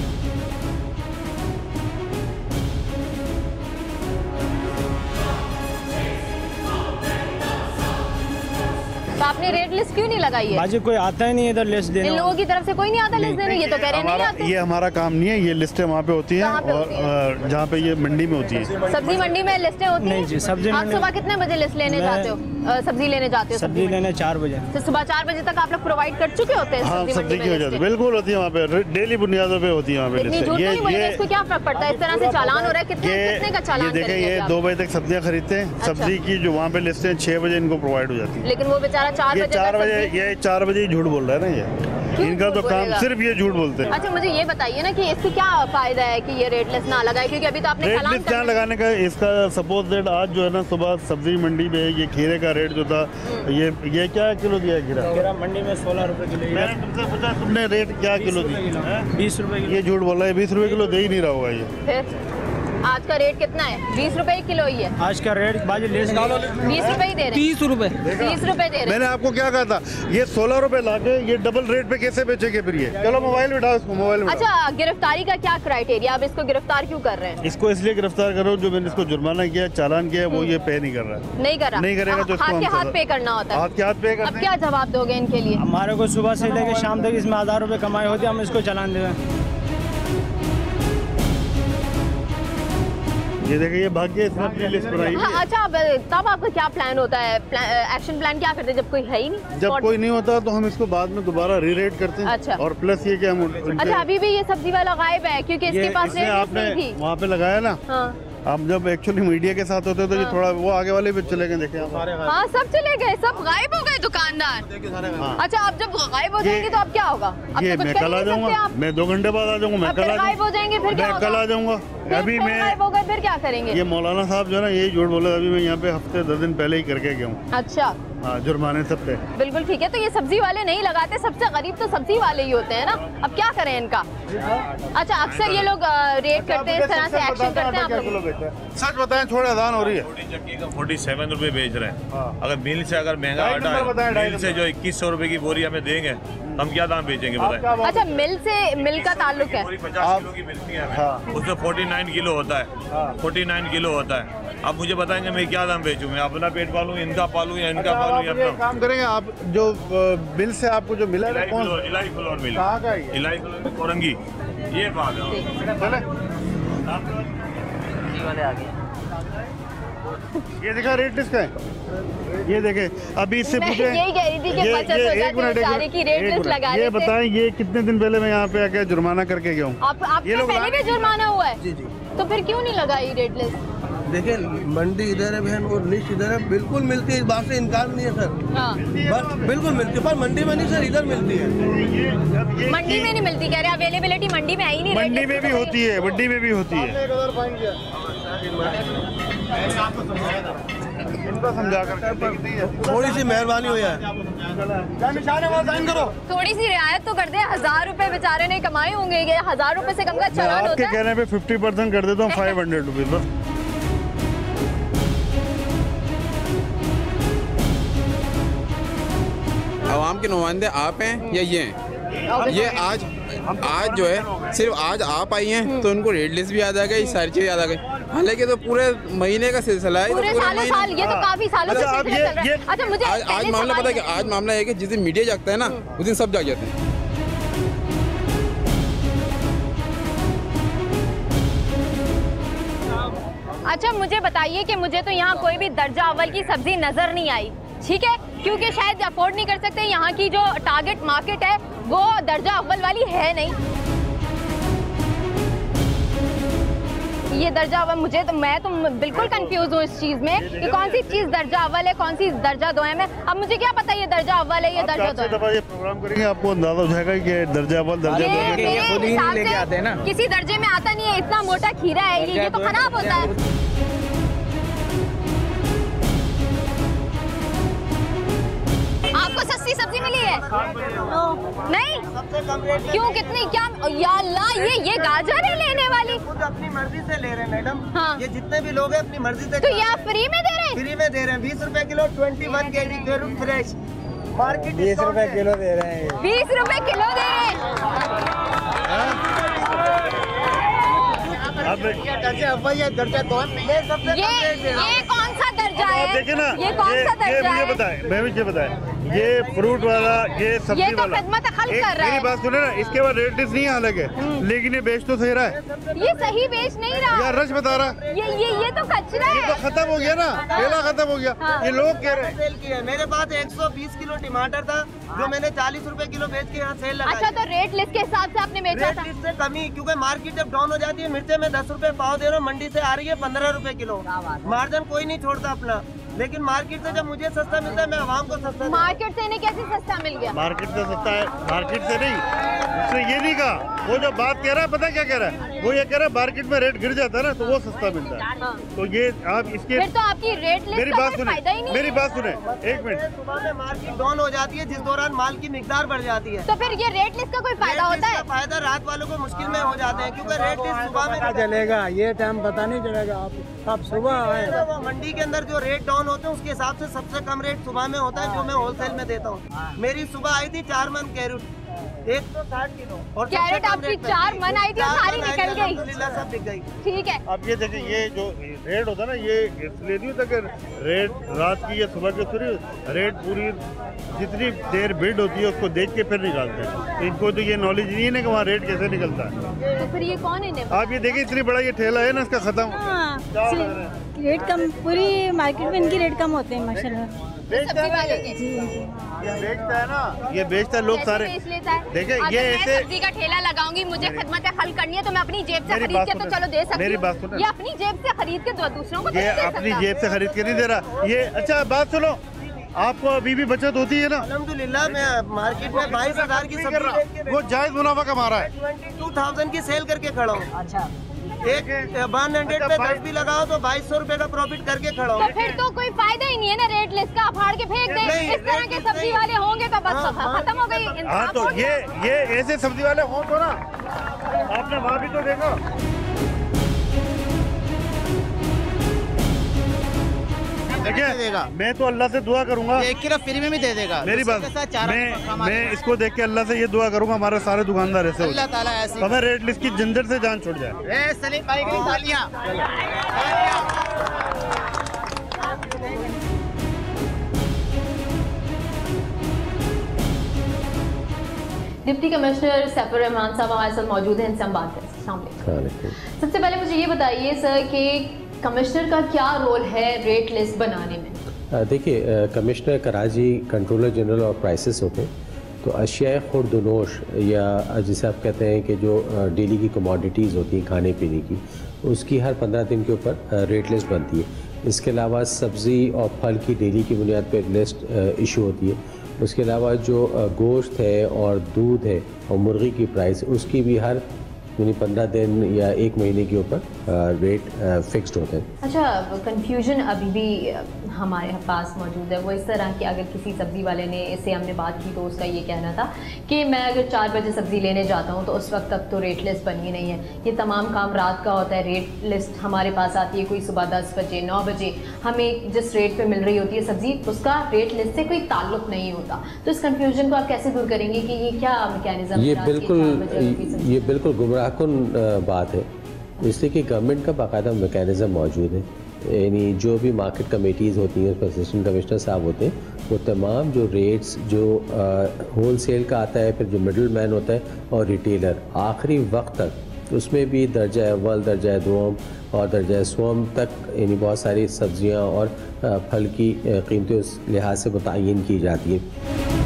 आपने रेट लिस्ट क्यों नहीं लगाई है? बाजी कोई आता ही नहीं इधर लिस्ट देने। इन लोगों की तरफ से कोई नहीं आता लिस्ट देने, ये तो कह रहे नहीं आते। ये हमारा काम नहीं है, ये लिस्टें वहाँ पे होती हैं और जहाँ पे ये मंडी में होती है। सब्जी मंडी में लिस्टें होती हैं? नहीं जी, सब्जी आप सुबह कितने बजे लिस्ट लेने जाते हो, सब्जी लेने जाते हो? सब्जी लेने 4 बजे। तो सुबह 4 बजे तक आप लोग प्रोवाइड कर चुके होते हैं? हाँ, सब्जी की वजह से बिल्कुल होती है वहाँ पे, डेली बुनियादों पे होती है वहाँ पे लिस्ट। इसको क्या फर्क पड़ता है, इस तरह से चालान हो रहा है? कितने का चालान? देखिए, ये 2 बजे तक सब्जियाँ खरीदते हैं, सब्जी की जो वहाँ पे लिस्ट है 6 बजे इनको प्रोवाइड हो जाती है। लेकिन वो बेचारा 4 बजे ये 4 बजे ही झूठ बोल रहा है ना, ये इनका तो काम सिर्फ ये झूठ बोलते हैं। अच्छा, मुझे ये बताइए ना कि इससे क्या फायदा है कि ये रेट लिस्ट ना लगाए, क्योंकि अभी तो आपने रेट लिस्ट क्या लगाने का, इसका सपोज दैट आज जो है ना सुबह सब्जी मंडी में ये खीरे का रेट जो था, ये क्या किलो दिया खीरा मंडी में 16 रुपए किलो। मैंने तुमसे पूछा, तुमने रेट क्या किलो दिया? 20 रुपए। ये झूठ बोल रहा है, 20 रुपए किलो दे ही नहीं रहा होगा ये। फिर आज का रेट कितना है? 20 रुपए किलो ही है आज का रेट। बाजी लिस्ट 20 रुपए ही दे रहे हैं। 30 रुपए 30 रुपए दे रहे हैं। मैंने आपको क्या कहा था, ये 16 रुपए लाके ये डबल रेट पे कैसे बेचेंगे फिर ये? चलो मोबाइल उठाओ इसको, मोबाइल उठाओ। अच्छा, गिरफ्तारी का क्या क्राइटेरिया, अब इसको गिरफ्तार क्यों कर रहे हैं? इसको इसलिए गिरफ्तार करो, जो मैंने इसको जुर्माना किया, चालान किया, वो ये पे नहीं कर रहा। नहीं कर रहा? नहीं करेगा तो हाथ के हाथ पे करना होता है। हाथ के हाथ पे करना। अब क्या जवाब दोगे इनके लिए? हमारे को सुबह से लेकर शाम तक इसमें 1000 रुपए कमाई होती है, हम इसको चालान दे रहे हैं। ये देखिए, ये भाग्य इसने अपनी लिस्ट बनाई है। हाँ, अच्छा, तब आपका क्या प्लान होता है, एक्शन प्लान क्या करते हैं जब कोई है ही नहीं? जब कोई नहीं होता तो हम इसको बाद में दोबारा रीरेट करते हैं। अच्छा। और प्लस ये कि हम अच्छा, अभी भी ये सब्जी वाला गायब है क्योंकि इसके पास रेट नहीं थी। वहाँ पे लगाया ना। हाँ। हम जब एक्चुअली मीडिया के साथ होते तो ये थोड़ा वो आगे वाले भी चले गए, देखे हाँ, सब चले गए, सब गायब हो गए दुकानदार। हाँ। अच्छा, अब जब गायब हो जाएंगे तो अब क्या होगा? ये मैं कल आ जाऊंगा, मैं 2 घंटे बाद आ जाऊंगा, मैं कल गायब हो जाएंगे, फिर क्या होगा? कल आ जाऊंगा। अभी मैं गायब हो गए, फिर क्या करेंगे? ये मौलाना साहब जो है ना, यही झूठ बोला, अभी मैं यहाँ पे हफ्ते 10 दिन पहले ही करके गया हूँ। अच्छा। हाँ, जुर्माने सब पे। बिल्कुल ठीक है, तो ये सब्जी वाले नहीं लगाते, सबसे गरीब तो सब्जी वाले ही होते हैं ना, अब क्या करें इनका? अच्छा, अक्सर ये लोग रेट करते हैं, इस तरह से एक्शन करते हैं आप लोग? सच बताएं, थोड़ा अजान हो रही है। छोटी चक्की का 47 रुपए बेच रहे हैं। अगर मिल से अगर महंगा आटा है, मिल से जो 2100 रुपए की बोरी हमें देंगे, हम क्या दाम बेचेंगे बताएं? अच्छा, मिल का ताल्लुक है? 50 किलो की मिलती है हमें, उसमें 49 किलो होता है, 49 किलो होता है। आप मुझे बताएंगे मैं क्या दाम बेचूं, मैं अपना पेट पालूं, इनका पालूं या इनका पालूं या अपना? काम करेंगे आप, जो बिल से आपको जो मिला है, कौन? इलाही फ्लोर मिल, कहाँ का है? इलाही फ्लोर कोरंगी, ये बात है। ये देखा रेट लिस्ट का है, ये देखे, अभी इससे पूछे। यही कह रही थी कि बचत हो जाती है बेचारे की, रेट लिस्ट लगा ये बताएं, ये कितने दिन पहले मैं यहाँ पे आके जुर्माना करके गया हूँ। आपका पहले भी जुर्माना हुआ है? जी जी। तो फिर क्यों नहीं लगाई रेट लिस्ट? देखिए मंडी इधर है बहन और लिस्ट इधर है, बिल्कुल मिलती है, इस बात से इनकार नहीं है सर। बस बिल्कुल मिलती है, पर मंडी में नहीं सर, इधर मिलती है। मंडी में नहीं मिलती, कह रहे अवेलेबिलिटी मंडी में आई नहीं। मंडी में भी होती है, मंडी में भी होती है। इनको समझा कर थोड़ी सी मेहरबानी हो जाए, थोड़ी सी रियायत तो कर दे। 1000 रुपए बेचारे ने कमाए होंगे, 1000 रुपए से कम का चालान होता है। आपके कहने पे 50% कर देता हूँ, 500 रुपीज बस। आवाम के नुमाइंदे आप हैं या ये हैं? ये आज जो है सिर्फ आज आप आई हैं तो उनको रेट लिस्ट भी याद आ गई, सारी चीज़ याद आ गई। हालांकि तो पूरे महीने का सिलसिला है, पूरे साल ये तो काफी सालों से चल रहा है। अच्छा मुझे आज मामला पता है कि आज मामला है कि जिस दिन मीडिया जागता है ना उस दिन सब जाग जाते हैं। अच्छा मुझे बताइए कि मुझे तो यहाँ कोई भी दर्जा अव्वल की सब्जी नजर नहीं आई, ठीक है, क्योंकि शायद अफोर्ड नहीं कर सकते। यहाँ की जो टारगेट मार्केट है वो दर्जा अव्वल वाली है नहीं। ये दर्जा अव्वल मैं तो बिल्कुल कंफ्यूज हूँ इस चीज में कि कौन सी चीज दर्जा अव्वल है, कौन सी दर्जा दोयम है। अब मुझे क्या पता ये दर्जा अव्वल है, ये दर्जा दोयम। ये प्रोग्राम करेंगे आपको अंदाजा हो जाएगा कि दर्जा अव्वल दर्जा दोयम किसी दर्जे में आता नहीं है। इतना मोटा खीरा है ये तो खराब होता है। आपको सस्ती सब्जी मिली है? नहीं, क्यों? कितनी? क्या? या अल्लाह, ये गाजर है लेने वाली? खुद अपनी मर्जी से ले रहे हैं मैडम। हाँ। ये जितने भी लोग हैं अपनी मर्जी से। तो ये आप फ्री में दे रहे हैं? फ्री में दे रहे हैं, 20 रुपए kilo, 21 kg carrot fresh. Market 20 रुपए किलो दे रहे हैं। 20 रुपए किलो दे रहे हैं। ये कौन सा दर्जा है? देखिए ना, ये कौन सा दर्जा है? मुझे बताएं, मैं मुझे बताएं, ये फ्रूट वाला, ये सब्जी ये तो वाला, खिदमत खल्क कर रहा है। मेरी बात सुने ना, इसके बाद रेट लिस्ट नहीं अलग है, लेकिन ये बेच तो सही रहा है। ये सही बेच नहीं रहा यार, रश बता रहा। ये तो कचरा है। ये तो खत्म हो गया ना, ठेला खत्म हो गया। हाँ। ये लोग कह रहे हैं। मेरे पास 120 किलो टमाटर था जो मैंने 40 रुपए किलो बेच के यहाँ सेल लगाई। अच्छा, तो रेट लिस्ट के हिसाब से आपने बेचा था? रेट लिस्ट से कमी, क्योंकि मार्केट जब डाउन हो जाती है, मिर्चे में 10 रुपए पाव दे रहा हूँ, मंडी से आ रही है 15 रुपए किलो। मार्जिन कोई नहीं छोड़ता अपना, लेकिन मार्केट से जब मुझे सस्ता मिलता है मैं आवाम को सस्ता। मार्केट से इन्हें कैसे सस्ता मिल गया? मार्केट से सस्ता है, मार्केट से नहीं, उसने ये नहीं कहा। वो जो बात कह रहा है, पता क्या कह रहा है? वो ये कह रहा है मार्केट में रेट गिर जाता है ना तो वो सस्ता मिलता है। हाँ। तो ये आप इसके, फिर तो आपकी रेट लिस्ट मेरी का बात कोई सुने, फायदा ही नहीं। मेरी बात सुने, एक मिनट। सुबह में मार्केट डाउन हो जाती है, जिस दौरान माल की मिकदार बढ़ जाती है। तो फिर ये रेट लिस्ट का कोई फायदा होता है? फायदा रात वालों को मुश्किल में हो जाते हैं, क्योंकि रेट लिस्ट सुबह में चलेगा, ये टाइम पता नहीं चलेगा। आप सुबह आए, वो मंडी के अंदर जो रेट डाउन होते हैं उसके हिसाब से सबसे कम रेट सुबह में होता है, जो मैं होलसेल में देता हूँ। मेरी सुबह आई थी 4 मन कैरेट, 160 किलो, और कैरेट आपकी 4 मन आई थी और सारी निकल गई। सब बिक गई। ठीक है। अब ये देखिए, ये जो रेट होता है ना, ये इसलिए नहीं होता कि रेट रात की या सुबह की थोड़ी, रेट पूरी जितनी देर बिल्ड होती है उसको देख के फिर निकालते हैं। इनको तो ये नॉलेज नहीं है ना कि वहाँ रेट कैसे निकलता है। तो फिर ये कौन है? आप ये देखिए, इतनी बड़ा ये ठेला है ना, इसका खत्म रेट कम, पूरी मार्केट में इनकी रेट कम होते हैं माशाल्लाह। सब्जी वाले के ये बेचता है ना, ये बेचता है, लोग सारे देखिए। ये ऐसे सब्जी का ठेला लगाऊंगी, मुझे खिदमत हल करनी है तो मैं अपनी जेब से खरीद के तो चलो दे सकती हूँ। मेरी बात सुनो, ये अपनी जेब से खरीद के दूसरों को ये अपनी जेब से खरीद के नहीं दे रहा ये। अच्छा बात सुनो, आपको अभी भी बचत होती है ना? अल्हम्दुलिल्लाह, मैं मार्केट में 22,000 की सब्जी, वो जायज मुनाफा कमा रहा है। 22,000 की सेल करके खड़ा हूँ। अच्छा, एक 100 पे 10 भी लगाओ तो 2200 रुपए का प्रॉफिट करके खड़ा हूँ। तो फिर तो कोई फायदा ही नहीं है ना रेट लिस्ट का, फाड़ के फेंक दे। इस तरह के सब्जी वाले होंगे तो बस खत्म हो गई। हाँ, तो ये ऐसे सब्जी वाले हो तो ना, आपने वहाँ भी तो देखा। देखिए, मैं तो अल्लाह से दुआ करूंगा, 1 किलो फ्री में भी दे देगा। मेरी बात, मैं इसको देख के अल्लाह से ये दुआ करूंगा हमारे सारे दुकानदार ऐसे हो अल्लाह ताला ऐसी, हमें रेट लिस्ट की झंझट से जान छूट जाए। सलीम भाई की तालियां। डिप्टी कमिश्नर सैफुर रहमान साहब हमारे साथ मौजूद हैं, इनसे हम बात करें। सबसे पहले मुझे ये बताइए सर कि कमिश्नर का क्या रोल है रेट लिस्ट बनाने में? देखिए, कमिश्नर कराची कंट्रोलर जनरल और प्राइसेस होते हैं, तो अशिया खुर्दनोश या जिसे आप कहते हैं कि जो डेली की कमोडिटीज़ होती हैं खाने पीने की, उसकी हर 15 दिन के ऊपर रेट लिस्ट बनती है। इसके अलावा सब्ज़ी और फल की डेली की बुनियाद पर एक लिस्ट इशू होती है। उसके अलावा जो गोश्त है और दूध है और मुर्गी की प्राइस, उसकी भी हर 15 दिन या 1 महीने के ऊपर रेट फिक्स्ड होते हैं। अच्छा, कंफ्यूजन अभी भी हमारे पास मौजूद है। वो इस तरह कि अगर किसी सब्ज़ी वाले ने, इससे हमने बात की तो उसका ये कहना था कि मैं अगर 4 बजे सब्ज़ी लेने जाता हूँ तो उस वक्त तक तो रेट लिस्ट बनी नहीं है। ये तमाम काम रात का होता है। रेट लिस्ट हमारे पास आती है कोई सुबह 10 बजे 9 बजे, हमें जिस रेट पे मिल रही होती है सब्ज़ी, उसका रेट लिस्ट से कोई ताल्लुक़ नहीं होता। तो इस कन्फ्यूजन को आप कैसे दूर करेंगे कि ये क्या मैकेनिज़्म? ये बिल्कुल गुमराहकुन बात है, इसलिए कि गवर्नमेंट का बाकायदा मैकेनिज़्म मौजूद है। यानी जो भी मार्केट कमेटीज़ होती हैं, उसमें असिस्टेंट कमिश्नर साहब होते हैं, वो तमाम जो रेट्स जो होल सेल का आता है, फिर जो मिडल मैन होता है और रिटेलर, आखिरी वक्त तक उसमें भी दर्जा अव्वल, दर्जा दोम और दर्जा सोम तक यानी बहुत सारी सब्ज़ियाँ और फल की कीमतें उस लिहाज से मुतय्यन की जाती हैं।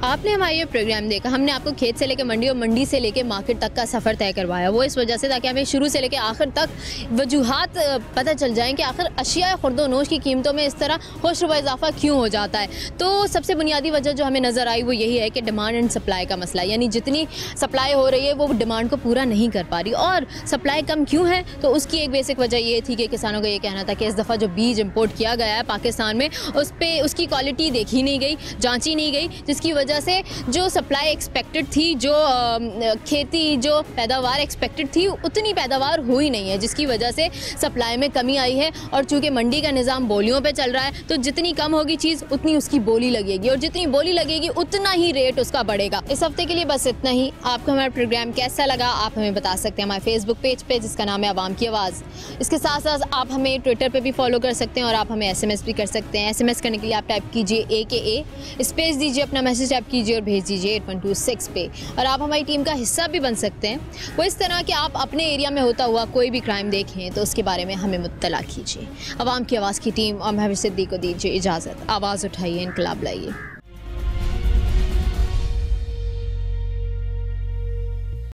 आपने हमारा ये प्रोग्राम देखा, हमने आपको खेत से लेकर मंडी और मंडी से लेकर मार्केट तक का सफ़र तय करवाया। वो इस वजह से ताकि हमें शुरू से लेकर आखिर तक वजूहात पता चल जाएं कि आखिर अशिया खुर्दो नोश की कीमतों में इस तरह होशरुबा इजाफा क्यों हो जाता है। तो सबसे बुनियादी वजह जो हमें नज़र आई वो यही है कि डिमांड एंड सप्लाई का मसला, यानी जितनी सप्लाई हो रही है वो डिमांड को पूरा नहीं कर पा रही। और सप्लाई कम क्यों है, तो उसकी एक बेसिक वजह ये थी कि किसानों का ये कहना था कि इस दफ़ा जो बीज इम्पोर्ट किया गया है पाकिस्तान में, उस पर उसकी क्वालिटी देखी नहीं गई, जाँची नहीं गई, जिसकी वजह से जो सप्लाई एक्सपेक्टेड थी, जो खेती जो पैदावार एक्सपेक्टेड थी, उतनी पैदावार हुई नहीं है, जिसकी वजह से सप्लाई में कमी आई है। और चूँकि मंडी का निज़ाम बोलियों पे चल रहा है, तो जितनी कम होगी चीज़ उतनी उसकी बोली लगेगी, और जितनी बोली लगेगी उतना ही रेट उसका बढ़ेगा। इस हफ्ते के लिए बस इतना ही। आपको हमारा प्रोग्राम कैसा लगा आप हमें बता सकते हैं हमारे फेसबुक पेज पे, जिसका नाम है आवाम की आवाज़। इसके साथ साथ आप हमें ट्विटर पे भी फॉलो कर सकते हैं और आप हमें SMS भी कर सकते हैं। SMS करने के लिए आप टाइप कीजिए AKA, स्पेस दीजिए, अपना मैसेज टाइप कीजिए और भेज दीजिए 8126 पे। और आप हमारी टीम का हिस्सा भी बन सकते हैं। वो इस तरह कि आप अपने एरिया में होता हुआ कोई भी क्राइम देखें तो उसके बारे में हमें मुत्तला कीजिए। आवाम की आवाज़ की टीम और महबूब सिद्दीक को दीजिए इजाज़त। आवाज़ उठाइए, इनकलाब लाइए।